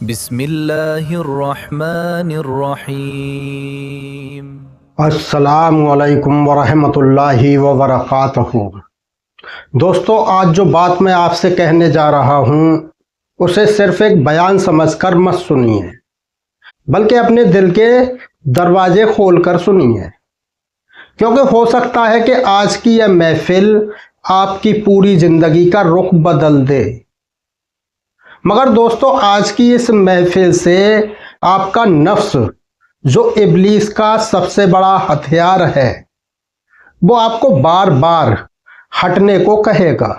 بسم اللہ الرحمن الرحیم۔ السلام علیکم ورحمۃ اللہ وبرکاتہ۔ دوستو، آج جو بات میں آپ سے کہنے جا رہا ہوں اسے صرف ایک بیان سمجھ کر مت سنیے، بلکہ اپنے دل کے دروازے کھول کر سنیے، کیونکہ ہو سکتا ہے کہ آج کی یہ محفل آپ کی پوری زندگی کا رخ بدل دے۔ مگر دوستو، آج کی اس محفل سے آپ کا نفس، جو ابلیس کا سب سے بڑا ہتھیار ہے، وہ آپ کو بار بار ہٹنے کو کہے گا۔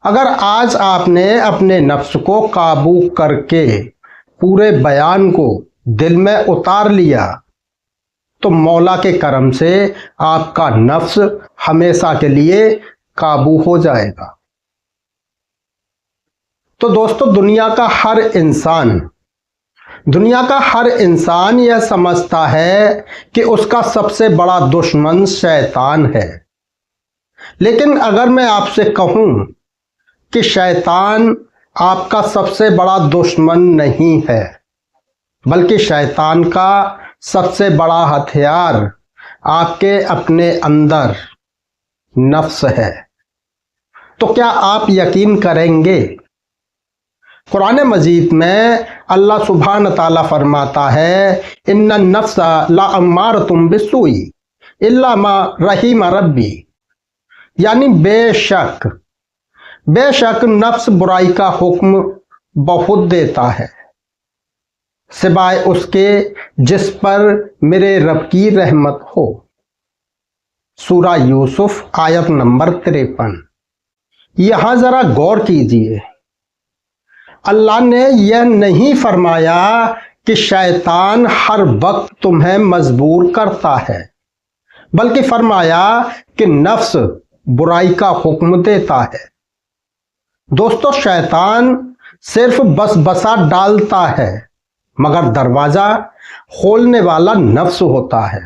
اگر آج آپ نے اپنے نفس کو قابو کر کے پورے بیان کو دل میں اتار لیا تو مولا کے کرم سے آپ کا نفس ہمیشہ کے لیے قابو ہو جائے گا۔ تو دوستو، دنیا کا ہر انسان یہ سمجھتا ہے کہ اس کا سب سے بڑا دشمن شیطان ہے، لیکن اگر میں آپ سے کہوں کہ شیطان آپ کا سب سے بڑا دشمن نہیں ہے، بلکہ شیطان کا سب سے بڑا ہتھیار آپ کے اپنے اندر نفس ہے، تو کیا آپ یقین کریں گے؟ قرآن مجید میں اللہ سبحانہ تعالیٰ فرماتا ہے، ان النفس لامارۃ بالسوء الا ما رحم ربی، یعنی بے شک نفس برائی کا حکم بہت دیتا ہے، سوائے اس کے جس پر میرے رب کی رحمت ہو۔ سورہ یوسف آیت نمبر 53۔ یہاں ذرا غور کیجئے، اللہ نے یہ نہیں فرمایا کہ شیطان ہر وقت تمہیں مجبور کرتا ہے، بلکہ فرمایا کہ نفس برائی کا حکم دیتا ہے۔ دوستو، شیطان صرف بسا ڈالتا ہے، مگر دروازہ کھولنے والا نفس ہوتا ہے۔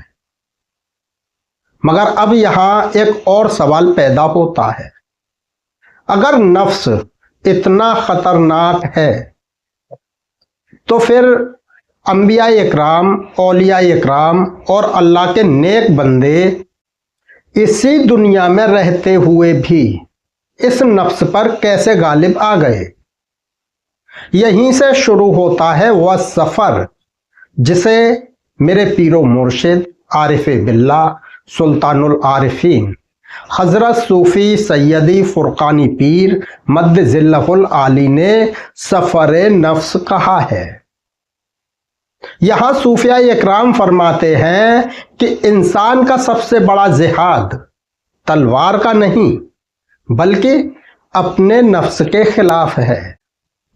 مگر اب یہاں ایک اور سوال پیدا ہوتا ہے، اگر نفس اتنا خطرناک ہے تو پھر انبیاء اکرام، اولیاء اکرام اور اللہ کے نیک بندے اسی دنیا میں رہتے ہوئے بھی اس نفس پر کیسے غالب آ گئے؟ یہیں سے شروع ہوتا ہے وہ سفر جسے میرے پیر و مرشد عارف باللہ سلطان العارفین حضرت صوفی سیدی فرقانی پیر مد ظلہ العالی نے سفر نفس کہا ہے۔ یہاں صوفیاء اکرام فرماتے ہیں کہ انسان کا سب سے بڑا جہاد تلوار کا نہیں، بلکہ اپنے نفس کے خلاف ہے۔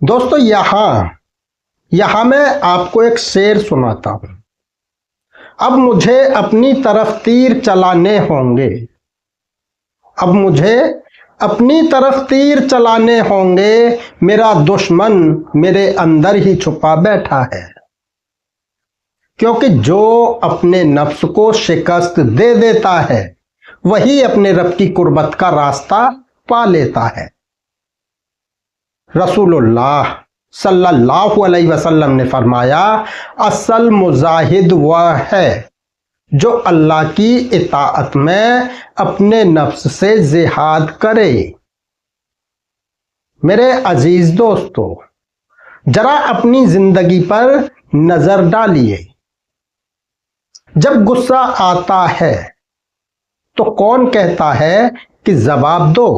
دوستو، یہاں میں آپ کو ایک شعر سناتا ہوں۔ اب مجھے اپنی طرف تیر چلانے ہوں گے، میرا دشمن میرے اندر ہی چھپا بیٹھا ہے، کیونکہ جو اپنے نفس کو شکست دے دیتا ہے وہی اپنے رب کی قربت کا راستہ پا لیتا ہے۔ رسول اللہ صلی اللہ علیہ وسلم نے فرمایا، اصل مجاہد وہ ہے جو اللہ کی اطاعت میں اپنے نفس سے جہاد کرے۔ میرے عزیز دوستو، ذرا اپنی زندگی پر نظر ڈالیے۔ جب غصہ آتا ہے تو کون کہتا ہے کہ جواب دو؟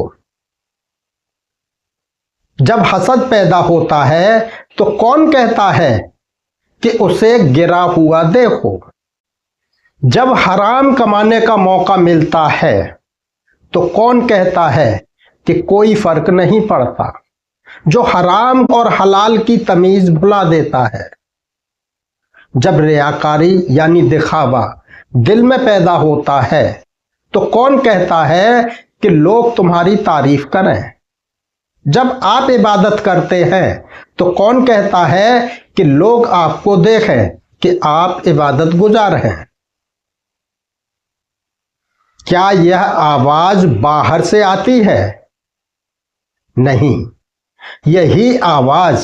جب حسد پیدا ہوتا ہے تو کون کہتا ہے کہ اسے گرا ہوا دیکھو؟ جب حرام کمانے کا موقع ملتا ہے تو کون کہتا ہے کہ کوئی فرق نہیں پڑتا؟ جو حرام اور حلال کی تمیز بھلا دیتا ہے۔ جب ریاکاری یعنی دکھاوا دل میں پیدا ہوتا ہے تو کون کہتا ہے کہ لوگ تمہاری تعریف کریں؟ جب آپ عبادت کرتے ہیں تو کون کہتا ہے کہ لوگ آپ کو دیکھیں کہ آپ عبادت گزار ہیں؟ کیا یہ آواز باہر سے آتی ہے؟ نہیں، یہی آواز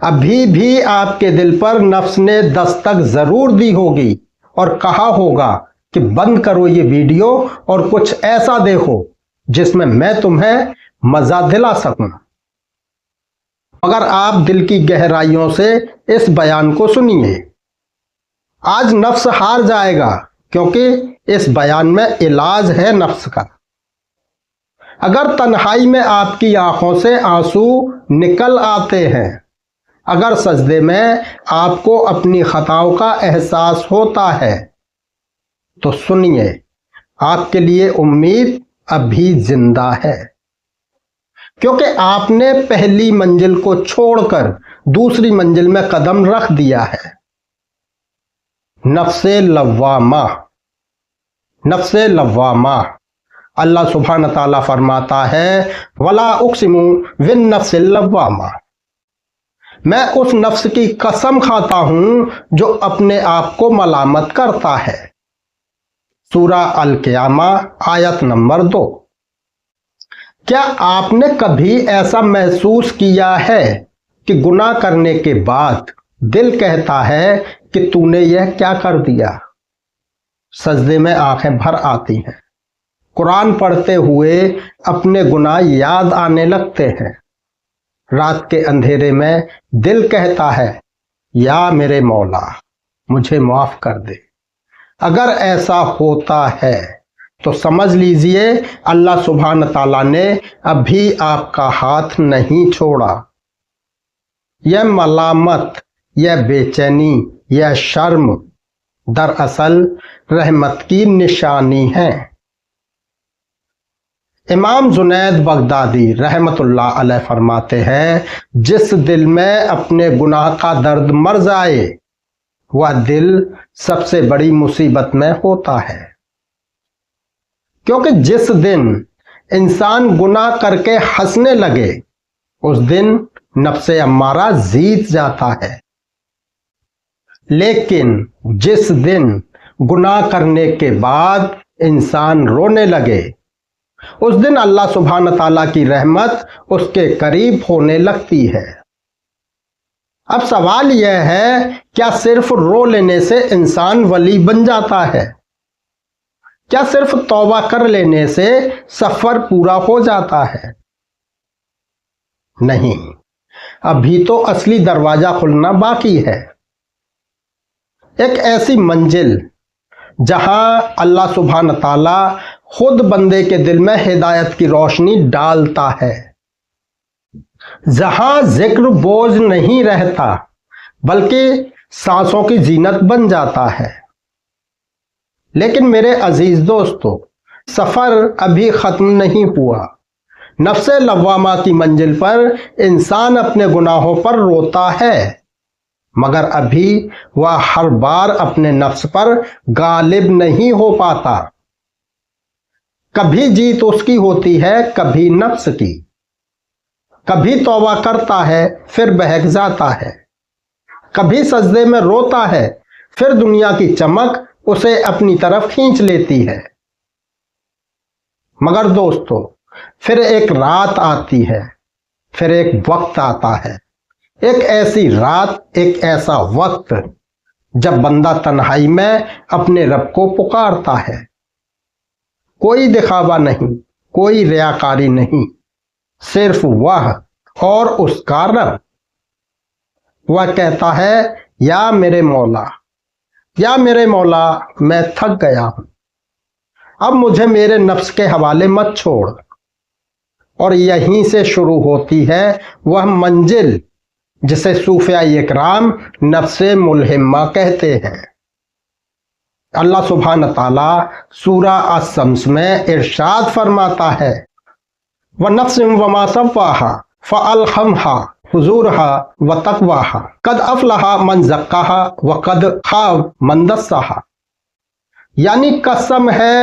ابھی بھی آپ کے دل پر نفس نے دستک ضرور دی ہوگی اور کہا ہوگا کہ بند کرو یہ ویڈیو اور کچھ ایسا دیکھو جس میں تمہیں مزہ دلا سکوں، مگر آپ دل کی گہرائیوں سے اس بیان کو سنیے۔ آج نفس ہار جائے گا کیونکہ اس بیان میں علاج ہے نفس کا۔ اگر تنہائی میں آپ کی آنکھوں سے آنسو نکل آتے ہیں، اگر سجدے میں آپ کو اپنی خطاؤں کا احساس ہوتا ہے، تو سنیے، آپ کے لیے امید ابھی زندہ ہے، کیونکہ آپ نے پہلی منزل کو چھوڑ کر دوسری منزل میں قدم رکھ دیا ہے۔ نفس لوامہ، نفس لوامہ، اللہ سبحانہ تعالیٰ فرماتا ہے وَلَا اُقْسِمُ بِالنَّفْسِ اللَّوَّامَةِ، میں اس نفس کی قسم کھاتا ہوں جو اپنے آپ کو ملامت کرتا ہے۔ سورہ القیامہ آیت نمبر 2۔ کیا آپ نے کبھی ایسا محسوس کیا ہے کہ گناہ کرنے کے بعد دل کہتا ہے کہ تو نے یہ کیا کر دیا؟ سجدے میں آنکھیں بھر آتی ہیں، قرآن پڑھتے ہوئے اپنے گناہ یاد آنے لگتے ہیں، رات کے اندھیرے میں دل کہتا ہے یا میرے مولا مجھے معاف کر دے۔ اگر ایسا ہوتا ہے تو سمجھ لیجئے اللہ سبحانہ تعالیٰ نے ابھی آپ کا ہاتھ نہیں چھوڑا۔ یہ ملامت، یہ بے چینی، یہ شرم دراصل رحمت کی نشانی ہے۔ امام جنید بغدادی رحمت اللہ علیہ فرماتے ہیں جس دل میں اپنے گناہ کا درد مر جائے وہ دل سب سے بڑی مصیبت میں ہوتا ہے، کیونکہ جس دن انسان گناہ کر کے ہنسنے لگے اس دن نفس امارہ جیت جاتا ہے، لیکن جس دن گناہ کرنے کے بعد انسان رونے لگے اس دن اللہ سبحانہ تعالیٰ کی رحمت اس کے قریب ہونے لگتی ہے۔ اب سوال یہ ہے کیا صرف رو لینے سے انسان ولی بن جاتا ہے؟ کیا صرف توبہ کر لینے سے سفر پورا ہو جاتا ہے؟ نہیں، ابھی تو اصلی دروازہ کھلنا باقی ہے۔ ایک ایسی منزل جہاں اللہ سبحانہ تعالیٰ خود بندے کے دل میں ہدایت کی روشنی ڈالتا ہے، جہاں ذکر بوجھ نہیں رہتا بلکہ سانسوں کی زینت بن جاتا ہے۔ لیکن میرے عزیز دوستو، سفر ابھی ختم نہیں ہوا۔ نفس لوامہ کی منزل پر انسان اپنے گناہوں پر روتا ہے، مگر ابھی وہ ہر بار اپنے نفس پر غالب نہیں ہو پاتا۔ کبھی جیت اس کی ہوتی ہے، کبھی نفس کی۔ کبھی توبہ کرتا ہے پھر بہک جاتا ہے، کبھی سجدے میں روتا ہے پھر دنیا کی چمک اسے اپنی طرف کھینچ لیتی ہے۔ مگر دوستو، پھر ایک رات آتی ہے، پھر ایک وقت آتا ہے، ایک ایسی رات، ایک ایسا وقت جب بندہ تنہائی میں اپنے رب کو پکارتا ہے۔ کوئی دکھاوا نہیں، کوئی ریاکاری نہیں، صرف وہ اور اس کا رب۔ وہ کہتا ہے یا میرے مولا، یا میرے مولا میں تھک گیا ہوں، اب مجھے میرے نفس کے حوالے مت چھوڑ۔ اور یہیں سے شروع ہوتی ہے وہ منزل جسے صوفیاء اکرام نفس ملہمہ کہتے ہیں۔ اللہ سبحانہ تعالیٰ سورہ الشمس میں ارشاد فرماتا ہے وَنَفْسٍ وَمَا سَوَّاهَا فَأَلْهَمْهَا فُجُورَهَا وَتَقْوَاهَا قَدْ أَفْلَحَ مَنْ زَكَّاهَا وَقَدْ خَابَ مَنْ دَسَّاهَا، یعنی قسم ہے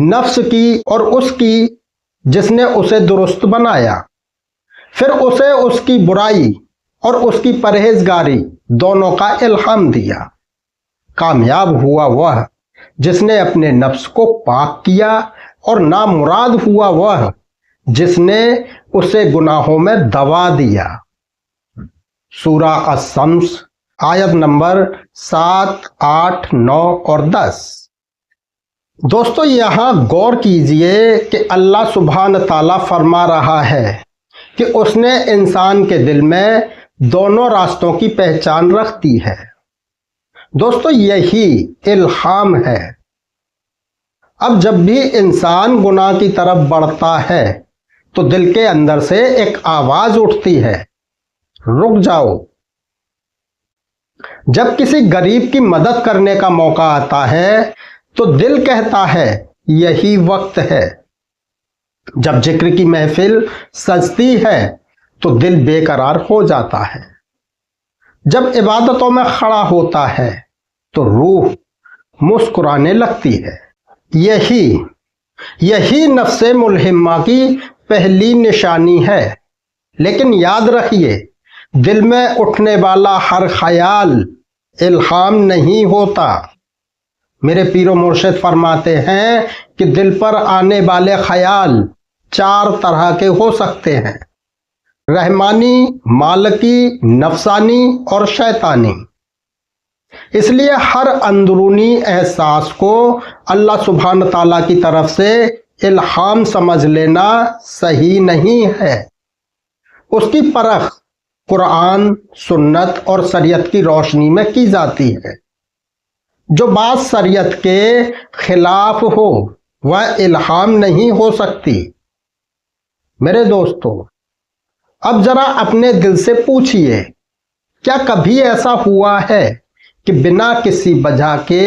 نفس کی اور اس کی جس نے اسے درست بنایا، پھر اسے اس کی برائی اور اس کی پرہیزگاری دونوں کا الہام دیا۔ کامیاب ہوا وہ جس نے اپنے نفس کو پاک کیا، اور نامراد ہوا وہ جس نے اسے گناہوں میں دبا دیا۔ سورہ الشمس آیت نمبر 7، 8، 9 اور 10۔ دوستو یہاں غور کیجئے کہ اللہ سبحانہ تعالیٰ فرما رہا ہے کہ اس نے انسان کے دل میں دونوں راستوں کی پہچان رکھ دی ہے۔ دوستو یہی الہام ہے۔ اب جب بھی انسان گناہ کی طرف بڑھتا ہے تو دل کے اندر سے ایک آواز اٹھتی ہے، رک جاؤ۔ جب کسی غریب کی مدد کرنے کا موقع آتا ہے تو دل کہتا ہے یہی وقت ہے۔ جب ذکر کی محفل سجتی ہے تو دل بے قرار ہو جاتا ہے۔ جب عبادتوں میں کھڑا ہوتا ہے تو روح مسکرانے لگتی ہے۔ یہی نفس ملہمہ کی پہلی نشانی ہے۔ لیکن یاد رکھیے، دل میں اٹھنے والا ہر خیال الہام نہیں ہوتا۔ میرے پیر و مرشد فرماتے ہیں کہ دل پر آنے والے خیال 4 طرح کے ہو سکتے ہیں: رحمانی، مالکی، نفسانی اور شیطانی۔ اس لیے ہر اندرونی احساس کو اللہ سبحانہ تعالیٰ کی طرف سے الہام سمجھ لینا صحیح نہیں ہے۔ اس کی پرکھ قرآن، سنت اور شریعت کی روشنی میں کی جاتی ہے۔ جو بات شریعت کے خلاف ہو وہ الہام نہیں ہو سکتی۔ میرے دوستو، اب ذرا اپنے دل سے پوچھئے، کیا کبھی ایسا ہوا ہے کہ بنا کسی وجہ کے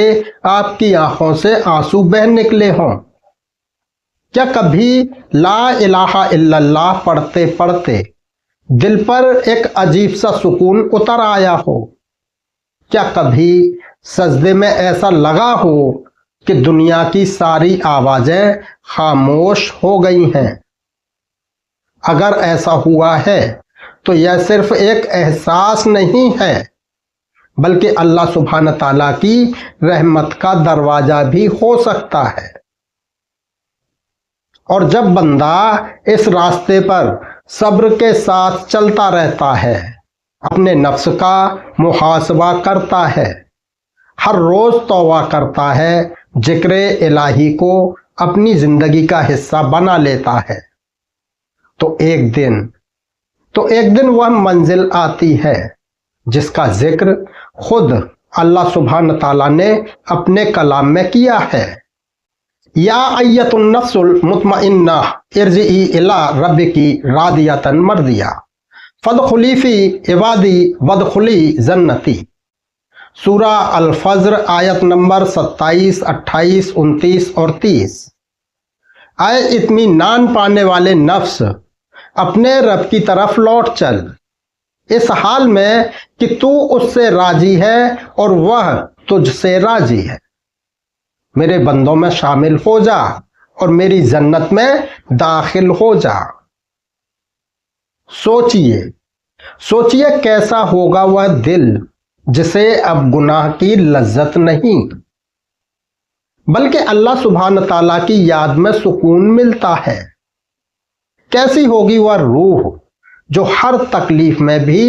آپ کی آنکھوں سے آنسو بہہ نکلے ہوں؟ کیا کبھی لا الہ الا اللہ پڑھتے پڑھتے دل پر ایک عجیب سا سکون اتر آیا ہو؟ کیا کبھی سجدے میں ایسا لگا ہو کہ دنیا کی ساری آوازیں خاموش ہو گئی ہیں؟ اگر ایسا ہوا ہے تو یہ صرف ایک احساس نہیں ہے، بلکہ اللہ سبحانہ تعالیٰ کی رحمت کا دروازہ بھی ہو سکتا ہے۔ اور جب بندہ اس راستے پر صبر کے ساتھ چلتا رہتا ہے، اپنے نفس کا محاسبہ کرتا ہے، ہر روز توبہ کرتا ہے، ذکر الہی کو اپنی زندگی کا حصہ بنا لیتا ہے، تو ایک دن وہ منزل آتی ہے جس کا ذکر خود اللہ سبحانہ تعالیٰ نے اپنے کلام میں کیا ہے۔ یا ایت النفس المطمئنہ ارجعی الی ربکی راضیۃ مرضیہ فادخلی فی عبادی وادخلی جنتی۔ سورہ الفجر آیت نمبر 27، 28، 29 اور 30۔ اے اطمینان پانے والے نفس، اپنے رب کی طرف لوٹ چل، اس حال میں کہ تو اس سے راضی ہے اور وہ تجھ سے راضی ہے۔ میرے بندوں میں شامل ہو جا اور میری جنت میں داخل ہو جا۔ سوچئے کیسا ہوگا وہ دل جسے اب گناہ کی لذت نہیں بلکہ اللہ سبحانہ تعالیٰ کی یاد میں سکون ملتا ہے۔ کیسی ہوگی وہ روح جو ہر تکلیف میں بھی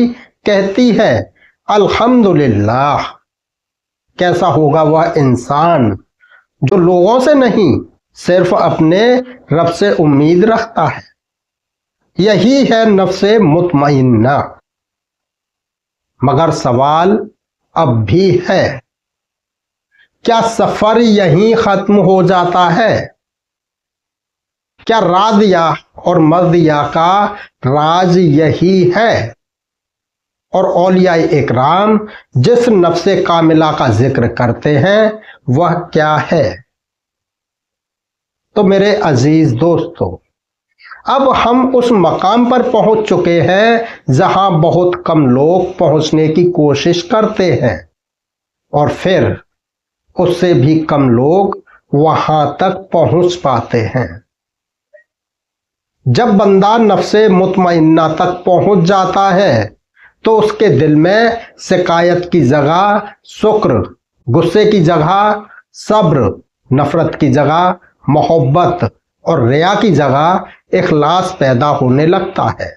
کہتی ہے الحمدللہ۔ کیسا ہوگا وہ انسان جو لوگوں سے نہیں صرف اپنے رب سے امید رکھتا ہے۔ یہی ہے نفس مطمئنہ۔ مگر سوال اب بھی ہے، کیا سفر یہیں ختم ہو جاتا ہے؟ کیا راضیہ اور مرضیہ کا راز یہی ہے؟ اور اولیاء اکرام جس نفس کاملہ کا ذکر کرتے ہیں وہ کیا ہے؟ تو میرے عزیز دوستو، اب ہم اس مقام پر پہنچ چکے ہیں جہاں بہت کم لوگ پہنچنے کی کوشش کرتے ہیں، اور پھر اس سے بھی کم لوگ وہاں تک پہنچ پاتے ہیں۔ جب بندہ نفس مطمئنہ تک پہنچ جاتا ہے تو اس کے دل میں شکایت کی جگہ شکر، غصے کی جگہ صبر، نفرت کی جگہ محبت اور ریا کی جگہ اخلاص پیدا ہونے لگتا ہے۔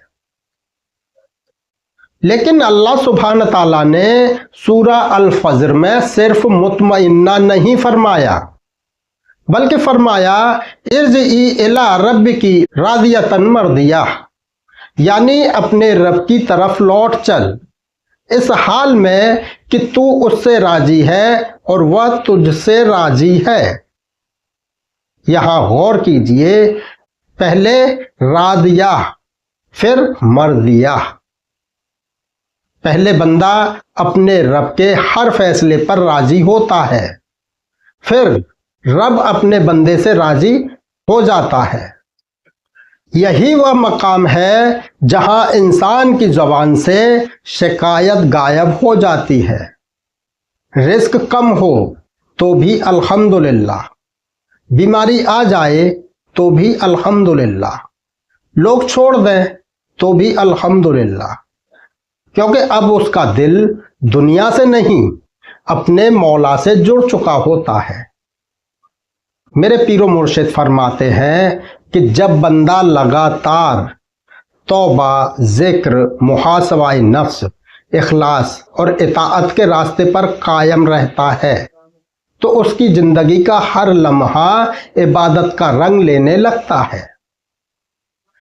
لیکن اللہ سبحانہ تعالیٰ نے سورہ الفجر میں صرف مطمئنہ نہیں فرمایا، بلکہ فرمایا ارجعی الی ربکی راضیۃ مرضیہ، یعنی اپنے رب کی طرف لوٹ چل اس حال میں کہ تو اس سے راضی ہے اور وہ تجھ سے راضی ہے۔ یہاں غور کیجئے، پہلے راضیہ پھر مرضیہ۔ پہلے بندہ اپنے رب کے ہر فیصلے پر راضی ہوتا ہے، پھر رب اپنے بندے سے راضی ہو جاتا ہے۔ یہی وہ مقام ہے جہاں انسان کی زبان سے شکایت غائب ہو جاتی ہے۔ رزق کم ہو تو بھی الحمدللہ، بیماری آ جائے تو بھی الحمدللہ، لوگ چھوڑ دیں تو بھی الحمدللہ، کیونکہ اب اس کا دل دنیا سے نہیں اپنے مولا سے جڑ چکا ہوتا ہے۔ میرے پیر و مرشد فرماتے ہیں کہ جب بندہ لگاتار توبہ، ذکر، محاسبہ نفس، اخلاص اور اطاعت کے راستے پر قائم رہتا ہے تو اس کی زندگی کا ہر لمحہ عبادت کا رنگ لینے لگتا ہے۔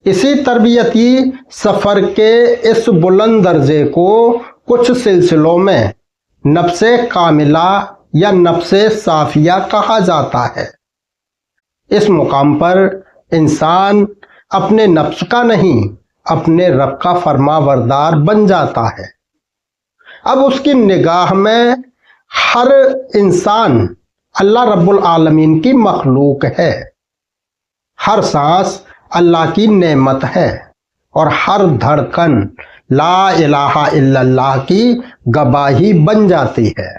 اسی تربیتی سفر کے اس بلند درجے کو کچھ سلسلوں میں نفس کاملہ یا نفس صافیہ کہا جاتا ہے۔ اس مقام پر انسان اپنے نفس کا نہیں اپنے رب کا فرما بردار بن جاتا ہے۔ اب اس کی نگاہ میں ہر انسان اللہ رب العالمین کی مخلوق ہے، ہر سانس اللہ کی نعمت ہے اور ہر دھڑکن لا الہ الا اللہ کی گواہی بن جاتی ہے۔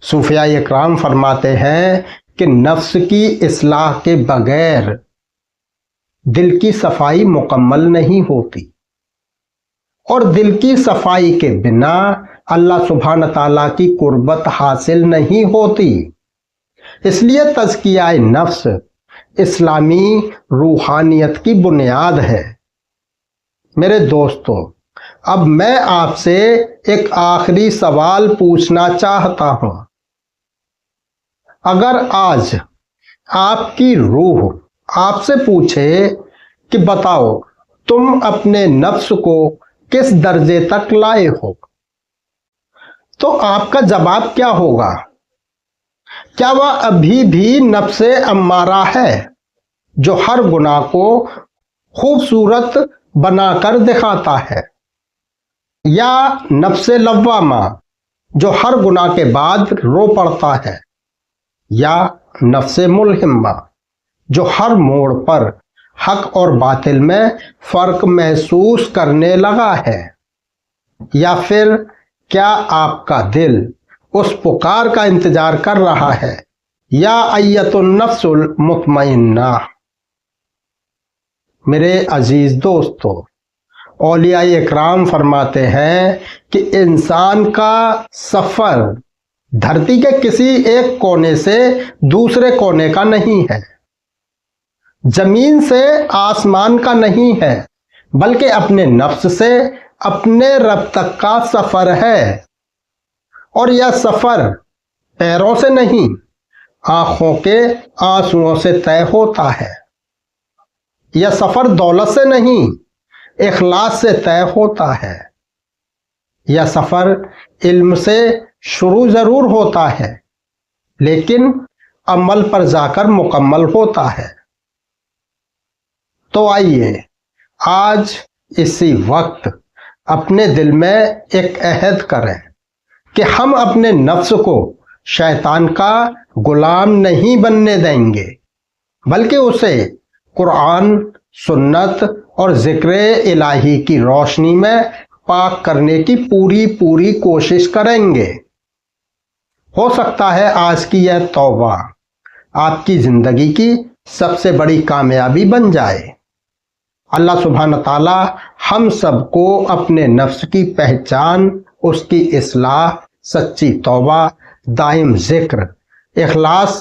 صوفیاء اکرام فرماتے ہیں کہ نفس کی اصلاح کے بغیر دل کی صفائی مکمل نہیں ہوتی، اور دل کی صفائی کے بنا اللہ سبحانہ تعالیٰ کی قربت حاصل نہیں ہوتی۔ اس لیے تزکیہ نفس اسلامی روحانیت کی بنیاد ہے۔ میرے دوستو، اب میں آپ سے ایک آخری سوال پوچھنا چاہتا ہوں۔ اگر آج آپ کی روح آپ سے پوچھے کہ بتاؤ تم اپنے نفس کو کس درجے تک لائے ہو، تو آپ کا جواب کیا ہوگا؟ کیا وہ ابھی بھی نفس امارہ ہے جو ہر گناہ کو خوبصورت بنا کر دکھاتا ہے، یا نفس لوامہ جو ہر گناہ کے بعد رو پڑتا ہے، یا نفس ملہمہ جو ہر موڑ پر حق اور باطل میں فرق محسوس کرنے لگا ہے؟ یا پھر کیا آپ کا دل اس پکار کا انتظار کر رہا ہے، یا ایت النفس المطمئنہ؟ میرے عزیز دوستو، اولیاء اکرام فرماتے ہیں کہ انسان کا سفر دھرتی کے کسی ایک کونے سے دوسرے کونے کا نہیں ہے، زمین سے آسمان کا نہیں ہے، بلکہ اپنے نفس سے اپنے رب تک کا سفر ہے۔ اور یہ سفر پیروں سے نہیں، آنکھوں کے آنسوؤں سے طے ہوتا ہے۔ یہ سفر دولت سے نہیں، اخلاص سے طے ہوتا ہے۔ یہ سفر علم سے شروع ضرور ہوتا ہے، لیکن عمل پر جا کر مکمل ہوتا ہے۔ تو آئیے آج اسی وقت اپنے دل میں ایک عہد کریں کہ ہم اپنے نفس کو شیطان کا غلام نہیں بننے دیں گے، بلکہ اسے قرآن، سنت اور ذکر الہی کی روشنی میں پاک کرنے کی پوری کوشش کریں گے۔ ہو سکتا ہے آج کی یہ توبہ آپ کی زندگی کی سب سے بڑی کامیابی بن جائے۔ اللہ سبحانہ تعالیٰ ہم سب کو اپنے نفس کی پہچان، اس کی اصلاح، سچی توبہ، دائم ذکر، اخلاص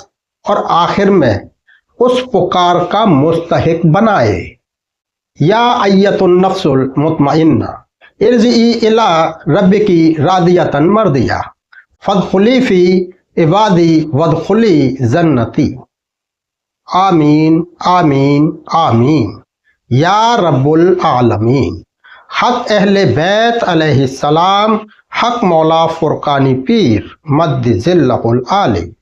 اور آخر میں اس پکار کا مستحق بنائے۔ یا ایت النفس المطمئنہ ارجعی الی ربکی راضیۃ مرضیہ فادخلی فی عبادی وادخلی جنتی۔ آمین آمین آمین یا رب العالمین۔ حق اہل بیت علیہ السلام، حق مولا فرقانی پیر مد ذلہ العالی۔